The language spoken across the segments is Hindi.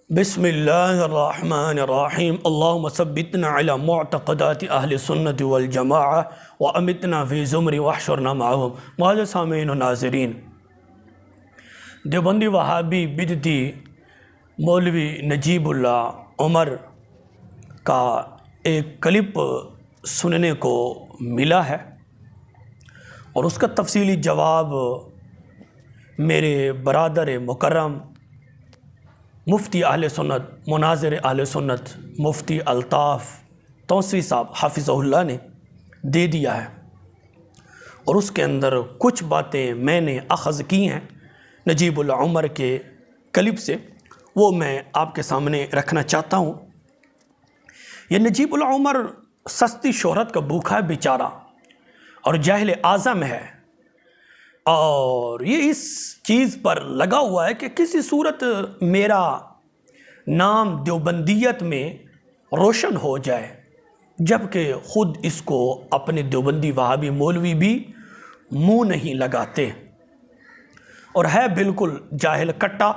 बिस्मिल्लाहिर्रहमानिर्रहीम अल्लाहुम्मा सब्बितना अला मुअतक़दाति अहले सुन्नति वल जमाअह व अमितना फ़ी ज़ुमरी वहशुरना मअहुम। मुअज़्ज़ज़ सामीईन व नाज़रीन, देवबंदी वहाबी बिदती मौलवी नजीबुल्लाह उमर का एक क्लिप सुनने को मिला है और उसका तफसीली जवाब मेरे बरादर मुकर्रम मुफ्ती अहले सुन्नत मुनाज़िर अहले सुन्नत मुफ्ती अल्ताफ़ तौसी साहब हाफिज़हुल्लाह ने दे दिया है और उसके अंदर कुछ बातें मैंने अख़ज़ की हैं नजीबुल्लाह उमर के क्लिप से, वो मैं आपके सामने रखना चाहता हूँ। ये नजीबुल्लाह उमर सस्ती शोहरत का भूखा है बेचारा और जाहिल आज़म है और ये इस चीज़ पर लगा हुआ है कि किसी सूरत मेरा नाम देवबंदियत में रोशन हो जाए, जबकि ख़ुद इसको अपने देवबंदी वहाबी मौलवी भी मुंह नहीं लगाते और है बिल्कुल जाहिल कट्टा।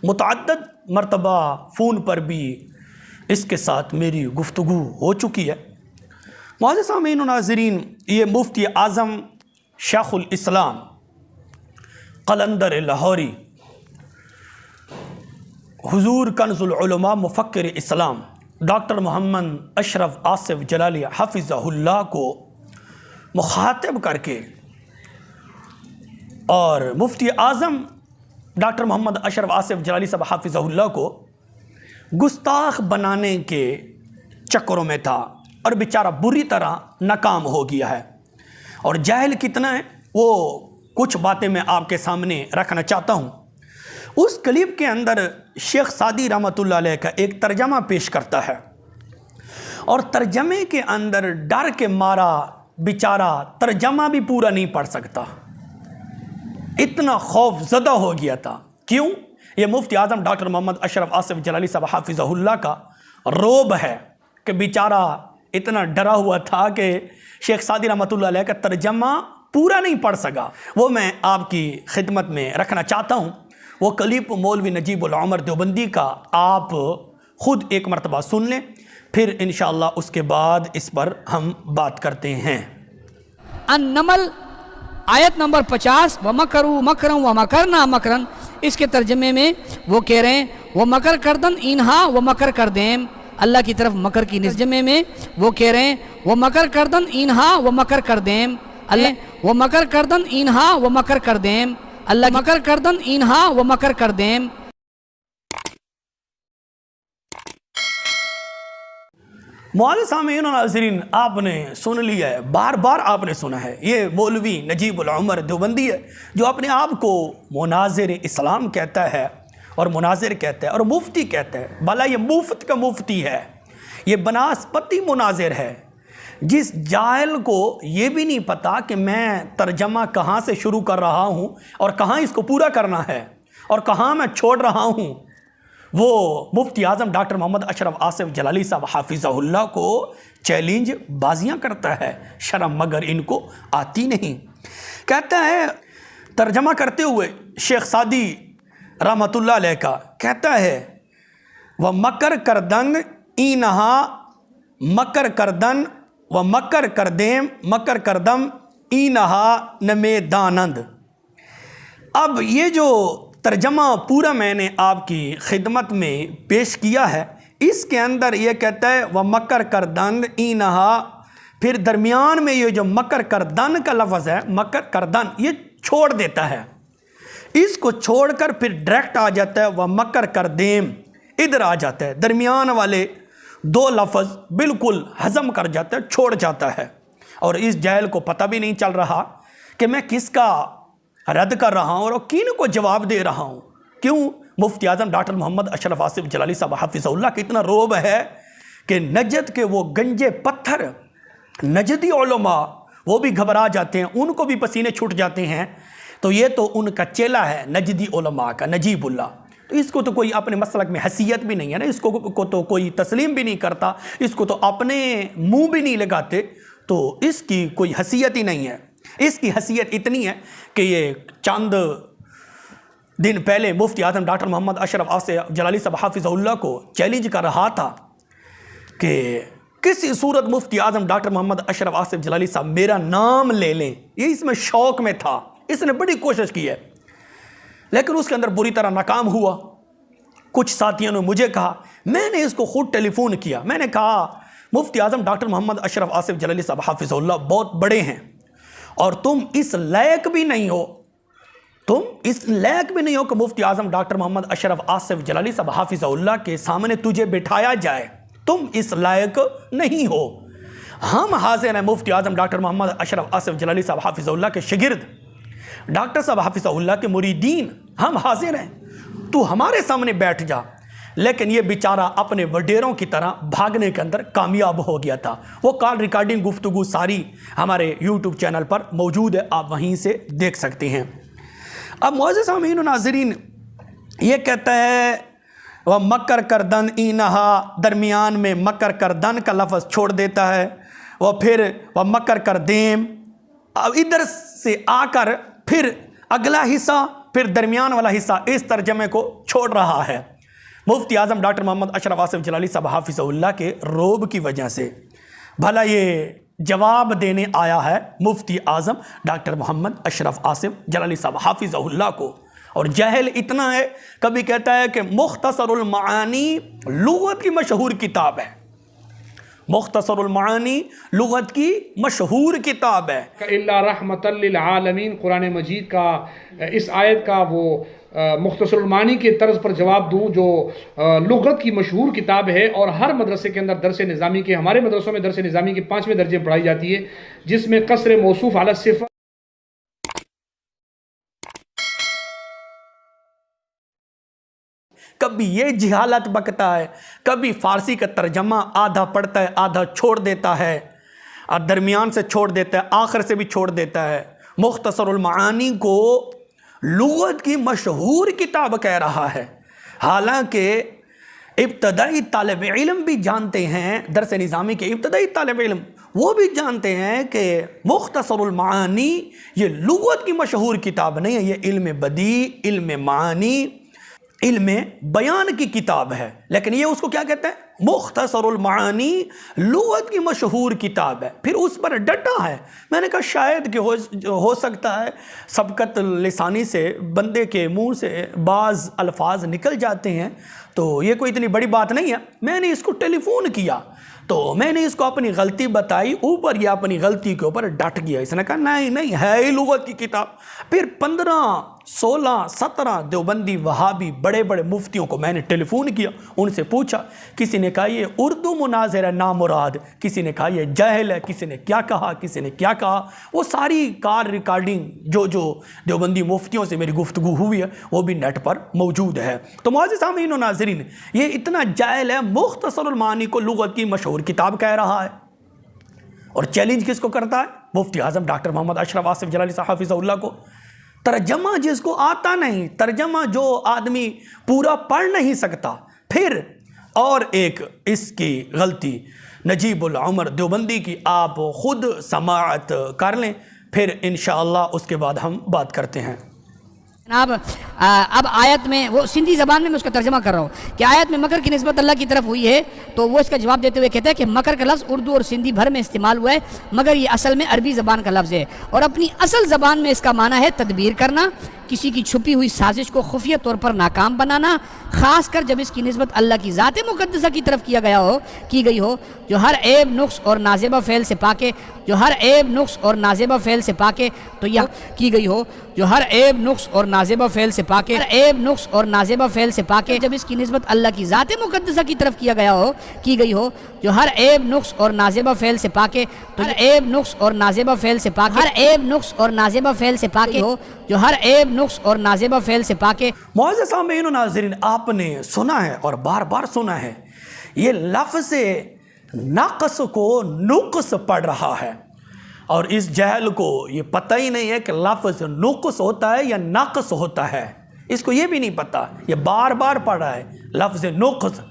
मुतअद्दिद मरतबा फ़ोन पर भी इसके साथ मेरी गुफ्तगू हो चुकी है। मुअज़्ज़ज़ सामीईन व नाज़रीन, ये मुफ्ती आज़म शेखुल इस्लाम क़लंदर लाहौरी हुज़ूर कंज़ुल उलमा मुफ़क्किर इस्लाम डॉक्टर मोहम्मद अशरफ आसिफ जलाली हाफिज़हुल्लाह को मुखातिब करके और मुफ्ती आज़म डॉक्टर मोहम्मद अशरफ आसिफ जलाली साहब हाफिज़हुल्लाह को गुस्ताख बनाने के चक्करों में था और बेचारा बुरी तरह नाकाम हो गया है। और जाहिल कितना है वो कुछ बातें मैं आपके सामने रखना चाहता हूँ। उस क्लिप के अंदर शेख सादी रहमतुल्लाह अलैह का एक तर्जमा पेश करता है और तर्जमे के अंदर डर के मारा बेचारा तर्जमा भी पूरा नहीं पढ़ सकता, इतना खौफज़दा हो गया था। क्यों? ये मुफ्ती आज़म डॉक्टर मोहम्मद अशरफ आसिफ जलाली साहब हाफिज़हुल्लाह का रोब है कि बेचारा इतना डरा हुआ था कि शेख सादी रहमतुल्लाह अलैह का तर्जमा पूरा नहीं पढ़ सका। वो मैं आपकी खिदमत में रखना चाहता हूँ। वो क्लिप मौलवी नजीबुल्लाह उमर देवबंदी का आप ख़ुद एक मरतबा सुन लें, फिर इंशाअल्लाह उसके बाद इस पर हम बात करते हैं। अन-नमल आयत नंबर 50 व मकरू मकरम व मकरना मकरन, इसके तर्जमे में वो कह रहे हैं वो मकर करदन इन्हा व मकर कर देम। अल्लाह की तरफ मकर की निजमे में वो कह रहे हैं वो मकर करदन इन्हा व मकर कर देम। अल्लाह वो मकर करदन इन्हा व मकर कर देम। अल्लाह मकर करदन इन्हा व मकर कर देम। मुअज़्ज़ज़ सामीईन व नाज़रीन, आपने सुन लिया है, बार बार आपने सुना है। ये मौलवी नजीबुल्लाह उमर देवबंदी है जो अपने आप को मुनाज़िर इस्लाम कहता है और मुनाज़िर कहता है और मुफ्ती कहता है। भला ये मुफ्त का मुफ्ती है, ये बनास्पति मुनाज़िर है। जिस जाहिल को ये भी नहीं पता कि मैं तर्जमा कहाँ से शुरू कर रहा हूँ और कहाँ इसको पूरा करना है और कहाँ मैं छोड़ रहा हूँ, वो मुफ्ती आज़म डॉक्टर मोहम्मद अशरफ आसिफ जलाली साहब हाफिज़हुल्लाह को चैलेंज बाजियाँ करता है, शर्म मगर इनको आती नहीं। कहता है तर्जमा करते हुए शेख सादी रहमतुल्लाह अलैह का, कहता है व मकर करदन इनहा मकर करदन व मकर करदेम मकर करदम इनहा नमे दानंद। अब ये जो तर्जमा पूरा मैंने आपकी खिदमत में पेश किया है, इसके अंदर ये कहता है व मकर करदन इनहा, फिर दरमियान में ये जो मकर करदन का लफ्ज़ है मकर करदन ये छोड़ देता है, इसको छोड़कर फिर डायरेक्ट आ जाता है व मकर कर देम, इधर आ जाता है। दरमियान वाले दो लफ्ज़ बिल्कुल हज़म कर जाता है, छोड़ जाता है और इस जाहिल को पता भी नहीं चल रहा कि मैं किसका रद्द कर रहा हूँ और किन को जवाब दे रहा हूँ। क्यों? मुफ्ती आज़म डॉक्टर मोहम्मद अशरफ आसिफ जलाली साहब हाफिज़हुल्लाह का इतना रोब है कि नजद के वो गंजे पत्थर नजदी उलमा वो भी घबरा जाते हैं, उनको भी पसीने छूट जाते हैं। तो ये तो उनका चेला है नजदी उलमा का नजीबुल्लाह, तो इसको तो कोई अपने मसलक में हैसियत भी नहीं है ना, इसको को तो कोई तस्लीम भी नहीं करता, इसको तो अपने मुंह भी नहीं लगाते, तो इसकी कोई हैसियत ही नहीं है। इसकी हैसियत इतनी है कि ये चंद दिन पहले मुफ्ती आज़म डॉक्टर मोहम्मद अशरफ आसिफ जलाली साहब हाफिज़हुल्लाह को चैलेंज कर रहा था कि किसी सूरत मुफ्ती आज़म डॉक्टर मोहम्मद अशरफ आसिफ जलाली साहब मेरा नाम ले लें। ये इसमें शौक़ में था, इसने बड़ी कोशिश की है, लेकिन उसके अंदर बुरी तरह नाकाम हुआ। कुछ साथियों ने मुझे कहा, मैंने इसको खुद टेलीफोन किया, मैंने कहा मुफ्ती आज़म डॉक्टर मोहम्मद अशरफ आसिफ जलाली साहब हाफिज़हुल्लाह बहुत बड़े हैं और तुम इस लायक भी नहीं हो, तुम इस लायक भी नहीं हो कि मुफ्ती आज़म डॉक्टर मोहम्मद अशरफ आसिफ जलाली साहब हाफिज़हुल्लाह के सामने तुझे बिठाया जाए, तुम इस लायक नहीं हो। हम हाजिर हैं मुफ्ती आज़म डॉक्टर मोहम्मद अशरफ आसिफ जलाली साहब हाफिज़हुल्लाह के शागिर्द, डॉक्टर साहब हाफिज़हुल्लाह के मुरीदीन, हम हाजिर हैं, तू हमारे सामने बैठ जा। लेकिन ये बेचारा अपने वडेरों की तरह भागने के अंदर कामयाब हो गया था। वो कॉल रिकॉर्डिंग गुफ्तगू सारी हमारे यूट्यूब चैनल पर मौजूद है, आप वहीं से देख सकते हैं। अब मुअज़्ज़िज़ सामीन व नाज़रीन, ये कहता है वह मकर करदन इनहा, दरमियान में मकर करदन का लफ्ज़ छोड़ देता है। वह फिर वह मकर कर देम, अब इधर से आकर फिर अगला हिस्सा, फिर दरमियान वाला हिस्सा, इस तर्जमे को छोड़ रहा है मुफ्ती आज़म डॉक्टर मोहम्मद अशरफ आसिफ जलाली साहब हाफिज़हुल्लाह के रोब की वजह से। भला ये जवाब देने आया है मुफ्ती आज़म डॉक्टर मोहम्मद अशरफ आसिफ जलाली साहब हाफिज़हुल्लाह को, और जहल इतना है, कभी कहता है कि मुख्तसरुल मानी लुगत की मशहूर किताब है, मुख्तसरुल मानी लुगत की मशहूर किताब है। इल्ला रहमतल लिल आलमीन, कुरान मजीद का इस आयत का वो मुख्तसरुल मानी के तर्ज पर जवाब दूं जो लुगत की मशहूर किताब है, और हर मदरसे के अंदर दरस निज़ामी के, हमारे मदरसों में दरस निज़ामी के 5वें दर्जे में पढ़ाई जाती है, जिसमें कसर मौसूफ अला सिफ़ा कभी ये जिहालत बकता है, कभी फ़ारसी का तर्जमा आधा पढ़ता है आधा छोड़ देता है, और दरमियान से छोड़ देता है, आखिर से भी छोड़ देता है। मुख्तसरुल मानी को लुगत की मशहूर किताब कह रहा है, हालांकि इब्तदाई तालिब इल्म भी जानते हैं, दरस निज़ामी के इब्तदाई तालिब इल्म वो भी जानते हैं कि मुख्तसरुल मानी ये लुगत की मशहूर किताब नहीं है, ये इल्म बदी, इल्म मानी, इल्म बयान की किताब है। लेकिन ये उसको क्या कहते हैं, मुख्तसरुल मानी लुगत की मशहूर किताब है, फिर उस पर डटा है। मैंने कहा शायद कि हो सकता है सबकत लिसानी से बंदे के मुंह से बाज़ अल्फाज निकल जाते हैं, तो ये कोई इतनी बड़ी बात नहीं है। मैंने इसको टेलीफोन किया तो मैंने इसको अपनी गलती बताई, ऊपर यह अपनी गलती के ऊपर डट गया। इसने कहा नहीं नहीं है ही लुगत की किताब। फिर 15, 16, 17 देवबंदी वहाबी बड़े बड़े मुफ्तियों को मैंने टेलीफोन किया, उनसे पूछा, किसी ने कहा ये उर्दू मुनाज़िर है नामुराद, किसी ने कहा ये जहल है, किसी ने क्या कहा, किसी ने क्या कहा। वो सारी कार रिकॉर्डिंग जो देवबंदी मुफ्तियों से मेरी गुफ्तगू हुई है वो भी नेट पर मौजूद है। तो मुअज़्ज़िज़ सामीन व नाज़रीन, ये इतना जाहिल है, मुख्तसरुल मानी को लुगत की मशहूर किताब कह रहा है, और चैलेंज किसको करता है, मुफ्ती आज़म डॉक्टर मोहम्मद अशरफ आसिफ जलाली साहब हाफिज़हुल्लाह को। तर्जमा जिसको आता नहीं, तर्जमा जो आदमी पूरा पढ़ नहीं सकता। फिर और एक इसकी गलती नजीबुल उमर देवबंदी की, आप खुद समाअत कर लें, फिर इंशाअल्लाह उसके बाद हम बात करते हैं। जनाब अब आयत में, वो सिंधी ज़बान में मैं उसका तर्जमा कर रहा हूँ कि आयत में मकर की निस्बत अल्लाह की तरफ हुई है, तो वो इसका जवाब देते हुए कहता है कि मकर का लफ्ज़ उर्दू और सिंधी भर में इस्तेमाल हुआ है, मगर ये असल में अरबी ज़बान का लफ्ज़ है, और अपनी असल ज़बान में इसका माना है तदबीर करना, किसी की छुपी हुई साजिश को खुफिया तौर पर नाकाम बनाना, ख़ासकर जब इसकी निस्बत अल्लाह की ज़ात मुक़द्दसा की तरफ की गई हो, जो हर ऐब नुक्स और नाज़ेबा फ़ेल से पाके, जो हर ऐब नुक्स और नाज़ेबा फ़ेल से पाके, तो यह की गई हो जो हर ऐब नुक्स और नाज़ेबा फ़ेल से पाके, हर ऐब नुक्स और नाज़ेबा फ़ेल से पाके, जब इसकी निस्बत अल्लाह की ज़ात मुक़द्दसा की तरफ की गई हो, जो हर ऐब नुक्स और नाज़ेबा फ़ेल से पाके, तो हर ऐब नुक्स और नाज़ेबा फ़ेल से पाके, हर ऐब नुक्स और नाज़ेबा फ़ेल से पाके हो, जो हर ऐब नुक्स और नाज़ेबा फ़ेल से पाके। मुअज़्ज़िज़ सामीन व नाज़रीन, आपने सुना है और बार बार सुना है, ये लफ्ज़ नक़्स को नुक्स पढ़ रहा है, और इस जहल को ये पता ही नहीं है कि लफ्ज़ नुक्स होता है या नक़्स होता है, इसको ये भी नहीं पता। ये बार बार पढ़ रहा है लफ्ज़ नुक्स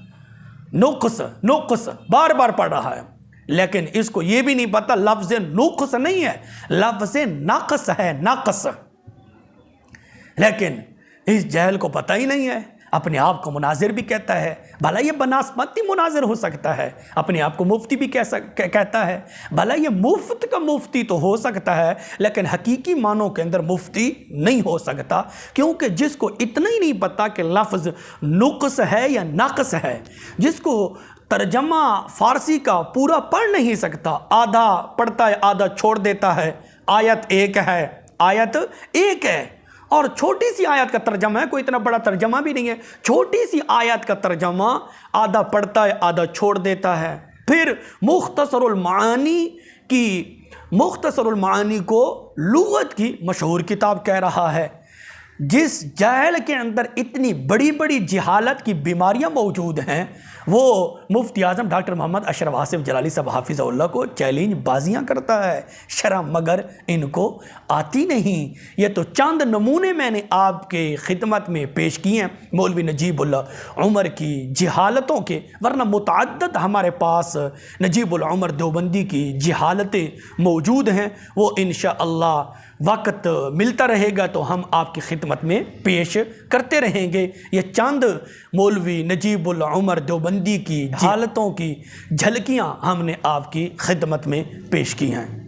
नुक्स नुक्स, बार बार पढ़ रहा है, लेकिन इसको ये भी नहीं पता लफ्ज़ नुक्स नहीं है, लफ्ज़ नक़्स है, नक़्स। लेकिन इस जहल को पता ही नहीं है, अपने आप को मुनाजिर भी कहता है। भला ये बनास्पति मुनाजिर हो सकता है, अपने आप को मुफ्ती भी कहता है। भला ये मुफ्त का मुफ्ती तो हो सकता है, लेकिन हकीकी मानों के अंदर मुफ्ती नहीं हो सकता, क्योंकि जिसको इतना ही नहीं पता कि लफ्ज़ नुक्स है या नक्स है, जिसको तर्जमा फ़ारसी का पूरा पढ़ नहीं सकता, आधा पढ़ता है आधा छोड़ देता है। आयत एक है, आयत एक है, और छोटी सी आयत का तर्जमा है, कोई इतना बड़ा तर्जमा भी नहीं है। छोटी सी आयत का तर्जमा आधा पढ़ता है आधा छोड़ देता है। फिर मुख्तसरुल मानी को लुगत की मशहूर किताब कह रहा है। जिस जहल के अंदर इतनी बड़ी बड़ी जहालत की बीमारियां मौजूद हैं, वो मुफ्ती आज़म डॉक्टर मोहम्मद अशरफ आसिफ जलाली साहब हाफिज़हुल्लाह को चैलेंज बाजियाँ करता है, शर्म मगर इनको आती नहीं। ये तो चंद नमूने मैंने आपके खिदमत में पेश किए हैं मौलवी नजीबुल्लाह उमर की जहालतों के, वरना मुतअद्दिद हमारे पास नजीबुल्लाह उमर देवबंदी की जहालतें मौजूद हैं। वो इंशाअल्लाह वक्त मिलता रहेगा तो हम आपकी खिदमत में पेश करते रहेंगे। ये चंद मौलवी नजीबुल्लाह उमर देवबंदी की जहालतों की झलकियाँ हमने आपकी खिदमत में पेश की हैं।